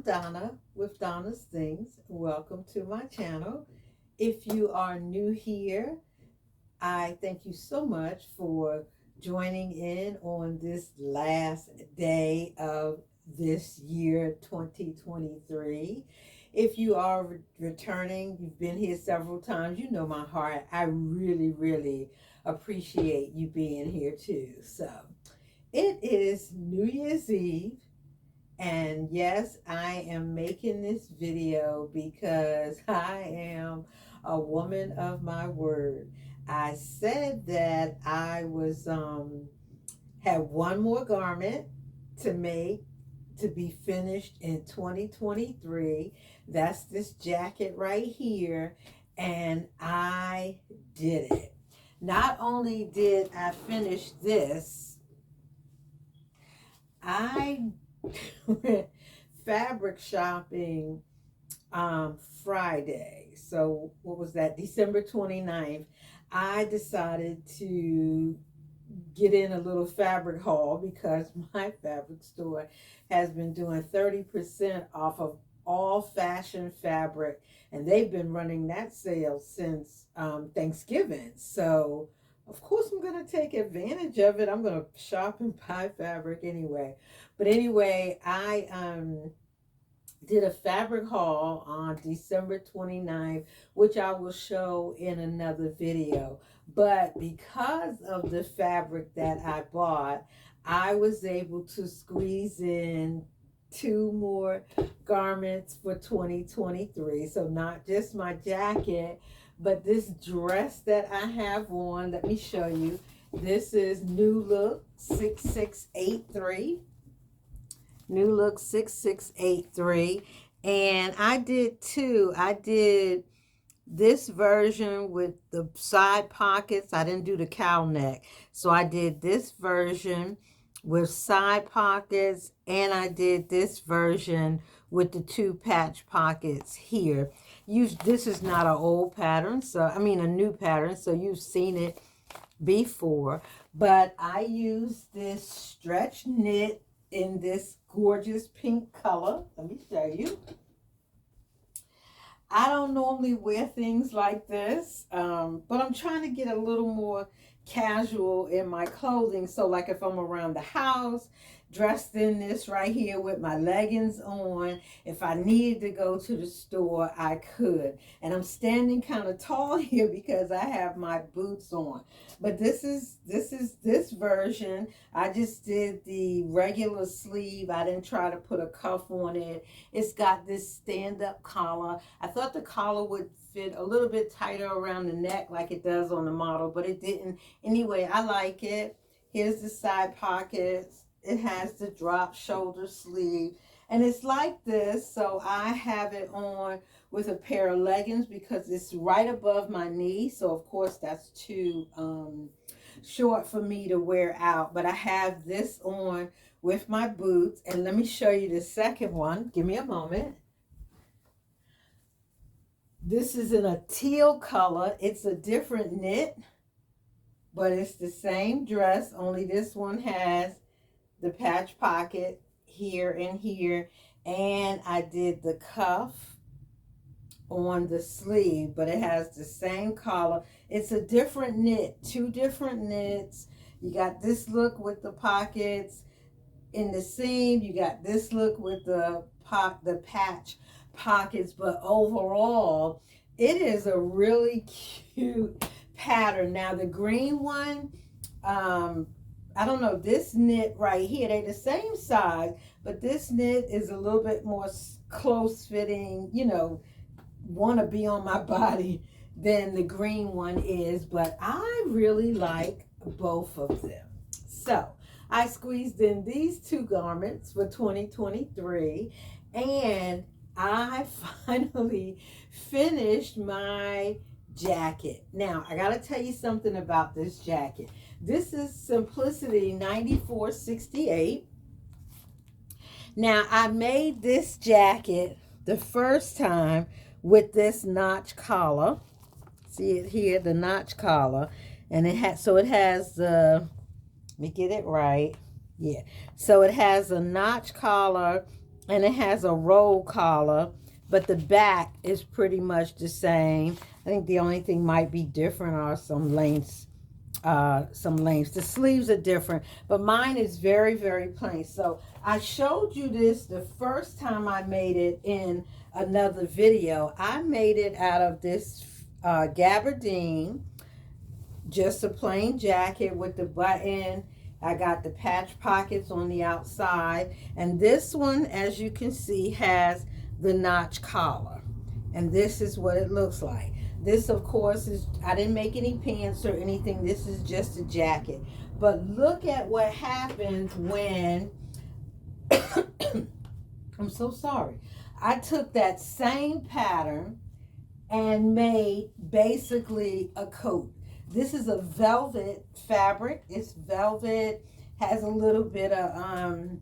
Donna with Donna's Things. Welcome to my channel. If you are new here, I thank you so much for joining in on this last day of this year 2023. If you are returning, you've been here several times, you know my heart. I really appreciate you being here too. So it is New Year's Eve. And yes, I am making this video because I am a woman of my word. I said that I was had one more garment to make to be finished in 2023. That's this jacket right here, and I did it. Not only did I finish this, I went fabric shopping Friday. So what was that? December 29th. I decided to get in a little fabric haul because my fabric store has been doing 30% off of all fashion fabric, and they've been running that sale since Thanksgiving. So of course I'm going to take advantage of it. I'm going to shop and buy fabric anyway. But anyway, I did a fabric haul on December 29th, which I will show in another video. But because of the fabric that I bought, I was able to squeeze in 2 more garments for 2023. So not just my jacket, but this dress that I have on. Let me show you. This is New Look 6683. New Look 6683. And I did two. I did this version with the side pockets. I didn't do the cowl neck. So I did this version with side pockets, and I did this version with the 2 patch pockets here. This is not an old pattern, so I mean a new pattern, so you've seen it before. But I used this stretch knit in this gorgeous pink color. Let me show you. I don't normally wear things like this, but I'm trying to get a little more casual in my clothing. So like if I'm around the house, dressed in this right here with my leggings on, if I needed to go to the store, I could. And I'm standing kind of tall here because I have my boots on. But this version. I just did the regular sleeve. I didn't try to put a cuff on it. It's got this stand-up collar. I thought the collar would fit a little bit tighter around the neck like it does on the model, but it didn't. Anyway, I like it. Here's the side pockets. It has the drop shoulder sleeve, and it's like this. So I have it on with a pair of leggings because it's right above my knee. So of course that's too short for me to wear out, but I have this on with my boots. And let me show you the second one. Give me a moment. This is in a teal color. It's a different knit, but it's the same dress, only this one has the patch pocket here and here, and I did the cuff on the sleeve, but it has the same collar. It's a different knit, 2 different knits. You got this look with the pockets in the seam. You got this look with the patch pockets, but overall it is a really cute pattern. Now the green one, I don't know, this knit right here, they're the same size, but this knit is a little bit more close fitting, you know, want to be on my body than the green one is. But I really like both of them. So I squeezed in these 2 garments for 2023, and I finally finished my jacket. Now I gotta tell you something about this jacket. This is Simplicity 9468. Now I made this jacket the first time with this notch collar. See it here, the notch collar, and it has the, let me get it right. Yeah, so it has a notch collar and it has a roll collar, but the back is pretty much the same. I think the only thing might be different are some lengths. The sleeves are different, but mine is very, very plain. So I showed you this the first time I made it in another video. I made it out of this gabardine, just a plain jacket with the button. I got the patch pockets on the outside, and this one, as you can see, has the notch collar, and this is what it looks like. This, of course, is, I didn't make any pants or anything. This is just a jacket. But look at what happens when I'm so sorry. I took that same pattern and made basically a coat. This is a velvet fabric. It's velvet, has a little bit of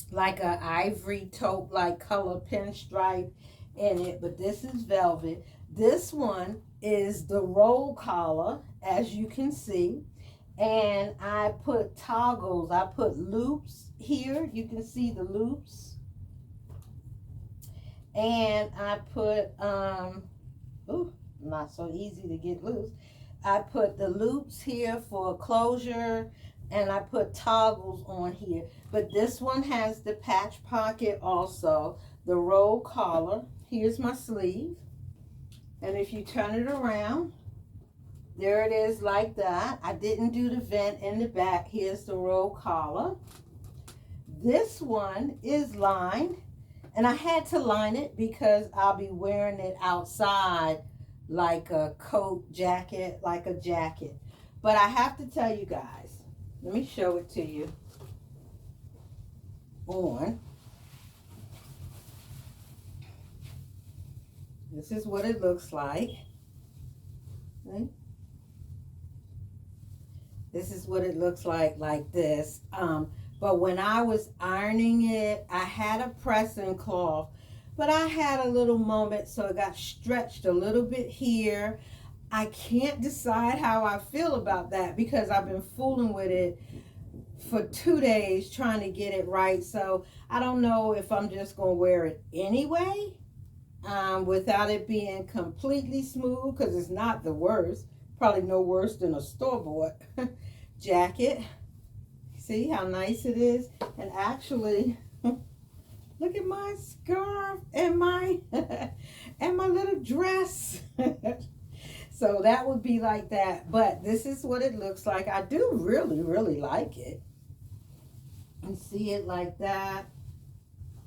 like a ivory taupe like color pinstripe in it, but this is velvet. This one is the roll collar, as you can see, and I put toggles. I put loops here. You can see the loops, and I put ooh, not so easy to get loose. I put the loops here for closure, and I put toggles on here. But this one has the patch pocket also, the roll collar. Here's my sleeve. And if you turn it around, there it is like that. I didn't do the vent in the back. Here's the roll collar. This one is lined, and I had to line it because I'll be wearing it outside like a coat, jacket, like a jacket. But I have to tell you guys, let me show it to you on. This is what it looks like. See? This is what it looks like this. But when I was ironing it, I had a pressing cloth, but I had a little moment, so it got stretched a little bit here. I can't decide how I feel about that because I've been fooling with it for 2 days trying to get it right. So I don't know if I'm just going to wear it anyway without it being completely smooth, because it's not the worst. Probably no worse than a store-bought jacket. See how nice it is? And actually, look at my scarf and my and my little dress. So that would be like that. But this is what it looks like. I do really, really like it. You see it like that.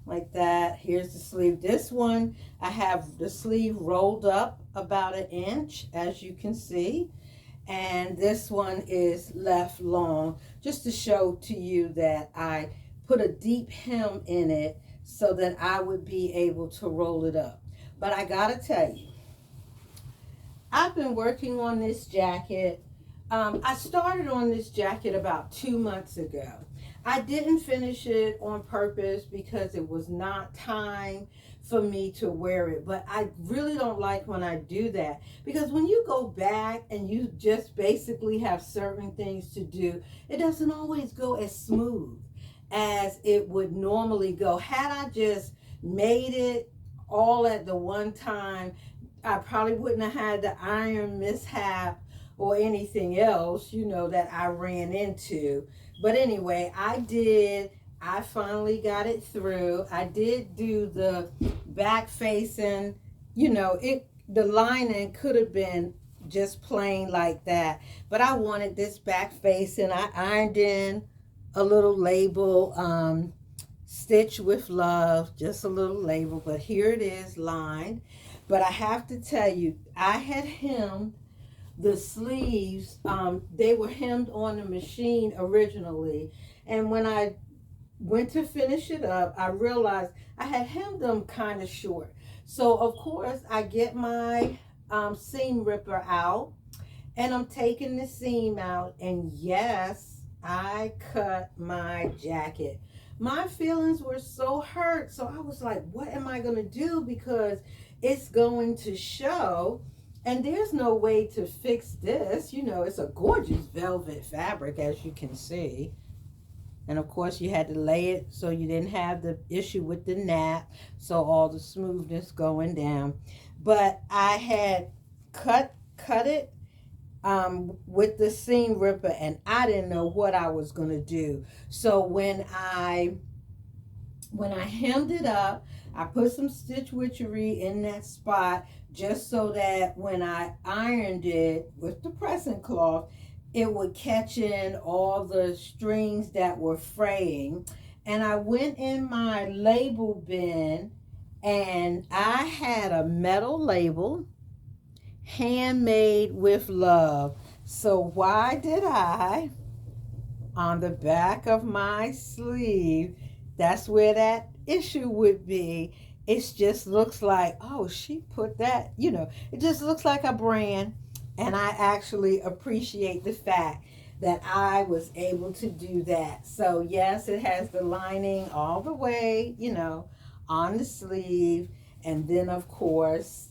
Like that. Here's the sleeve. This one, I have the sleeve rolled up about 1 inch, as you can see. And this one is left long, just to show to you that I put a deep hem in it so that I would be able to roll it up. But I gotta tell you, I've been working on this jacket. I started on this jacket about 2 months ago. I didn't finish it on purpose because it was not time for me to wear it. But I really don't like when I do that, because when you go back and you just basically have certain things to do, it doesn't always go as smooth as it would normally go. Had I just made it all at the one time, I probably wouldn't have had the iron mishap or anything else, you know, that I ran into. But anyway, I finally got it through. I did do the back facing, you know, the lining could have been just plain like that, but I wanted this back facing. I ironed in a little label, stitch with love, just a little label, but here it is lined. But I have to tell you, I had hemmed the sleeves. They were hemmed on the machine originally, and when I went to finish it up, I realized I had hemmed them kind of short. So of course I get my seam ripper out, and I'm taking the seam out, and yes, I cut my jacket. My feelings were so hurt, so I was like, what am I going to do, because it's going to show, and there's no way to fix this. You know, it's a gorgeous velvet fabric, as you can see. And of course you had to lay it so you didn't have the issue with the nap, so all the smoothness going down. But I had cut it with the seam ripper, and I didn't know what I was going to do. So when I hemmed it up, I put some stitch witchery in that spot just so that when I ironed it with the pressing cloth, it would catch in all the strings that were fraying. And I went in my label bin and I had a metal label, handmade with love. So why did I, on the back of my sleeve, that's where that issue would be. It just looks like, oh, she put that, it just looks like a brand. And I actually appreciate the fact that I was able to do that. So yes, it has the lining all the way, on the sleeve. And then of course,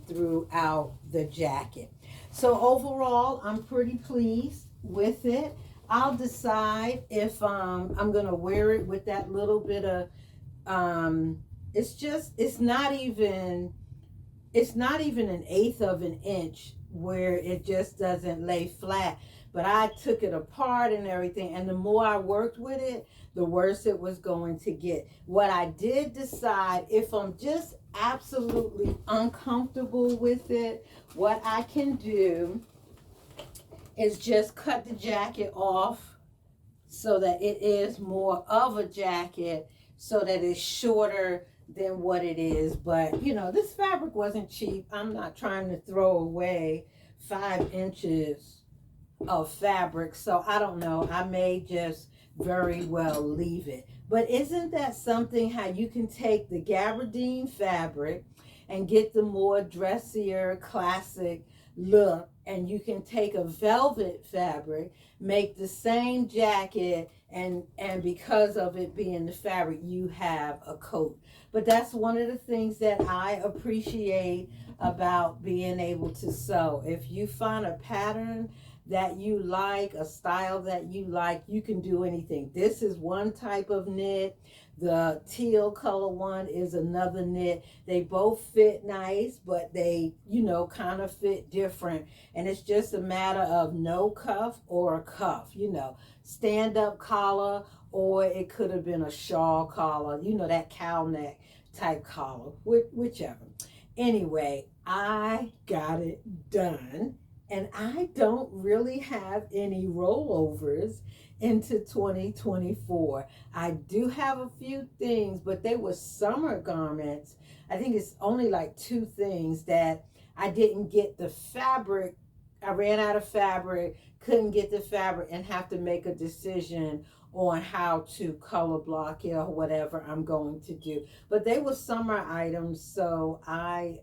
throughout the jacket. So overall, I'm pretty pleased with it. I'll decide if I'm gonna wear it with that little bit of it's not even an eighth of an inch where it just doesn't lay flat. But I took it apart and everything, and the more I worked with it, the worse it was going to get. What I did decide, if I'm just absolutely uncomfortable with it, what I can do is just cut the jacket off so that it is more of a jacket, so that it's shorter than what it is. But this fabric wasn't cheap. I'm not trying to throw away 5 inches of fabric, so I don't know, I may just very well leave it. But isn't that something, how you can take the gabardine fabric and get the more dressier classic look, and you can take a velvet fabric, make the same jacket, and because of it being the fabric, you have a coat. But that's one of the things that I appreciate about being able to sew. If you find a pattern that you like, a style that you like, you can do anything. This is one type of knit. The teal color one is another knit. They both fit nice, but they, kind of fit different. And it's just a matter of no cuff or a cuff, stand-up collar, or it could have been a shawl collar, that cow neck type collar, whichever. Anyway, I got it done. And I don't really have any rollovers into 2024. I do have a few things, but they were summer garments. I think it's only like 2 things that I didn't get the fabric. I ran out of fabric, couldn't get the fabric, and have to make a decision on how to color block it or whatever I'm going to do. But they were summer items, so I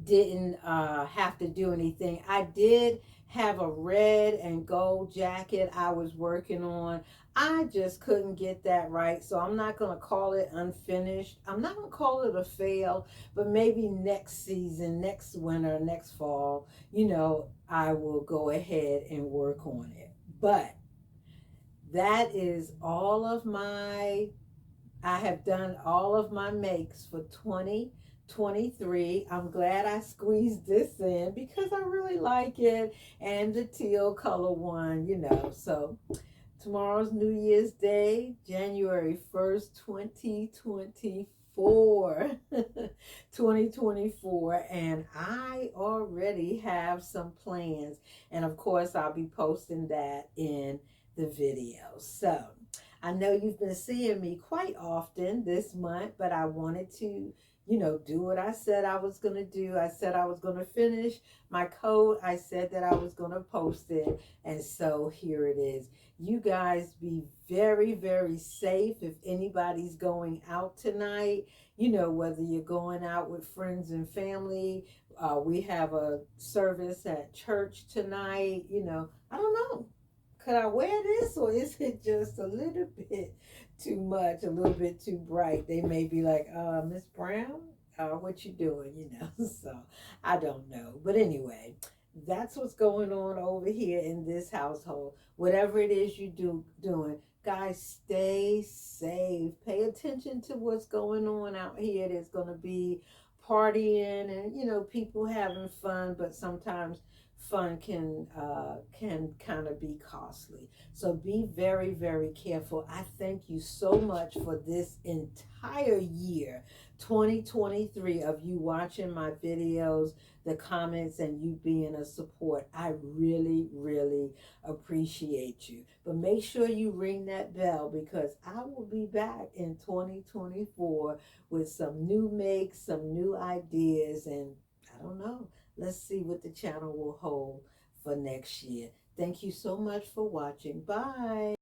didn't have to do anything. I did have a red and gold jacket I was working on. I just couldn't get that right, so I'm not going to call it unfinished. I'm not going to call it a fail, but maybe next season, next winter, next fall, I will go ahead and work on it. But that is all of I have done all of my makes for 2023. I'm glad I squeezed this in because I really like it, and the teal color one, So tomorrow's New Year's Day, January 1st, 2024. 2024, and I already have some plans, and of course I'll be posting that in the video. So I know you've been seeing me quite often this month, but I wanted to do what I said I was going to do. I said I was going to finish my code. I said that I was going to post it. And so here it is. You guys be very, very safe if anybody's going out tonight, whether you're going out with friends and family. We have a service at church tonight. I don't know. Could I wear this, or is it just a little bit too much, a little bit too bright? They may be like, Miss Brown, what you doing, So I don't know. But anyway, That's what's going on over here in this household. Whatever it is you doing, guys, stay safe. Pay attention to what's going on out here. There's going to be partying and people having fun, but sometimes fun can kind of be costly. So be very, very careful. I thank you so much for this entire year 2023 of you watching my videos, the comments, and you being a support. I really, really appreciate you. But make sure you ring that bell, because I will be back in 2024 with some new makes, some new ideas, and I don't know. Let's see what the channel will hold for next year. Thank you so much for watching. Bye.